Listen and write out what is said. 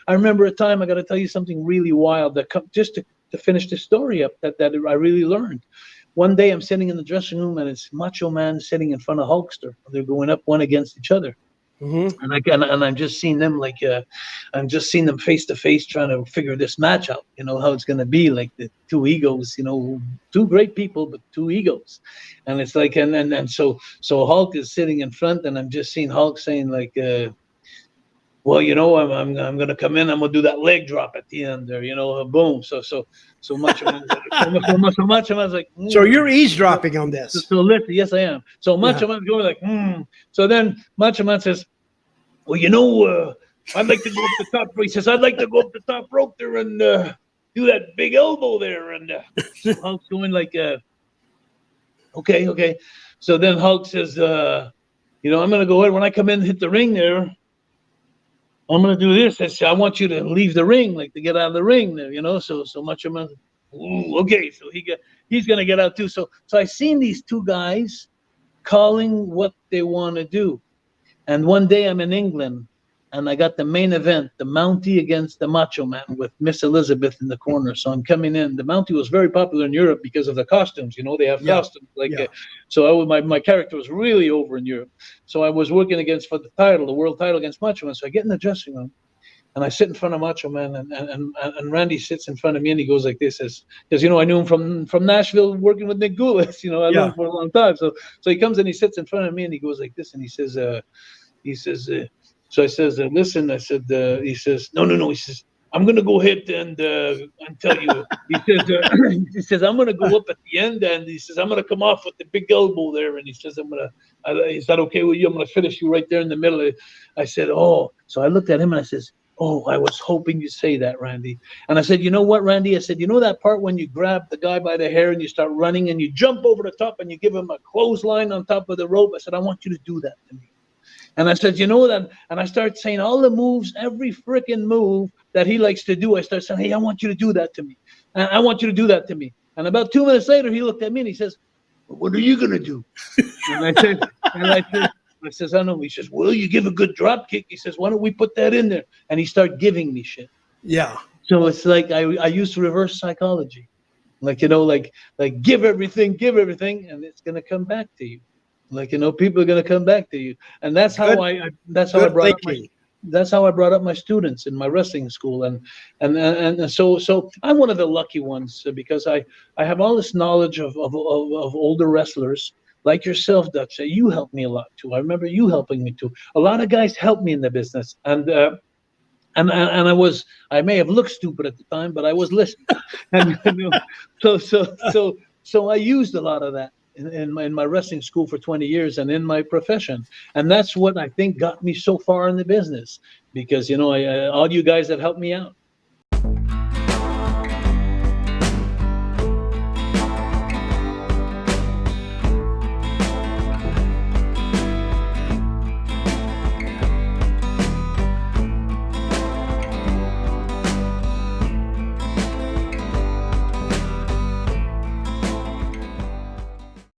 I remember a time, I got to tell you something really wild that just to finish the story up that I really learned. One day I'm sitting in the dressing room and it's Macho Man sitting in front of Hulkster. They're going up one against each other. Mm-hmm. And I'm just seeing them I'm just seeing them face to face trying to figure this match out, how it's going to be, like the two egos, two great people, but two egos. And it's like, and so Hulk is sitting in front and I'm just seeing Hulk saying like, well, I'm going to come in. I'm going to do that leg drop at the end there, boom. So Macho Man, so Macho Man's like, So you're eavesdropping on this. So listen, yes, I am. So Macho Man's going like, So then Macho Man says, well, I'd like to go up the top. He says, I'd like to go up the top rope there and do that big elbow there. And so Hulk's going like, okay. So then Hulk says, I'm going to go ahead. When I come in and hit the ring there, I'm going to do this. I want you to leave the ring, like to get out of the ring there, So Macho Man, okay. So he's going to get out too. So I seen these two guys calling what they want to do. And one day I'm in England and I got the main event, the Mountie against the Macho Man with Miss Elizabeth in the corner. So I'm coming in. The Mountie was very popular in Europe because of the costumes. They have costumes. So my character was really over in Europe. So I was working for the world title against Macho Man. So I get in the dressing room and I sit in front of Macho Man and Randy sits in front of me and he goes like this, because I knew him from Nashville working with Nick Goulas. I knew him for a long time. So he comes and he sits in front of me and he goes like this and he says, so I says, listen, I said, he says, no. He says, I'm going to go ahead and tell you. He says, I'm going to go up at the end and he says, I'm going to come off with the big elbow there. And he says, is that okay with you? I'm going to finish you right there in the middle. I said, oh. So I looked at him and I says, oh, I was hoping you'd say that, Randy. And I said, you know what, Randy? I said, that part when you grab the guy by the hair and you start running and you jump over the top and you give him a clothesline on top of the rope? I said, I want you to do that to me. And I said, that? And I start saying all the moves, every freaking move that he likes to do. I start saying, hey, I want you to do that to me. I want you to do that to me. And about 2 minutes later, he looked at me and he says, what are you going to do? And I says, I know. He says, well, you give a good drop kick. He says, why don't we put that in there? And he started giving me shit. Yeah. So it's like I used reverse psychology. Like, give everything, and it's going to come back to you. Like, people are going to come back to you. And that's how I brought up my students in my wrestling school. And so I'm one of the lucky ones because I have all this knowledge of older wrestlers like yourself, Dutch. You helped me a lot too. I remember you helping me too. A lot of guys helped me in the business. And I may have looked stupid at the time, but I was listening. And, so I used a lot of that in my wrestling school for 20 years and in my profession. And that's what I think got me so far in the business because, all you guys have helped me out.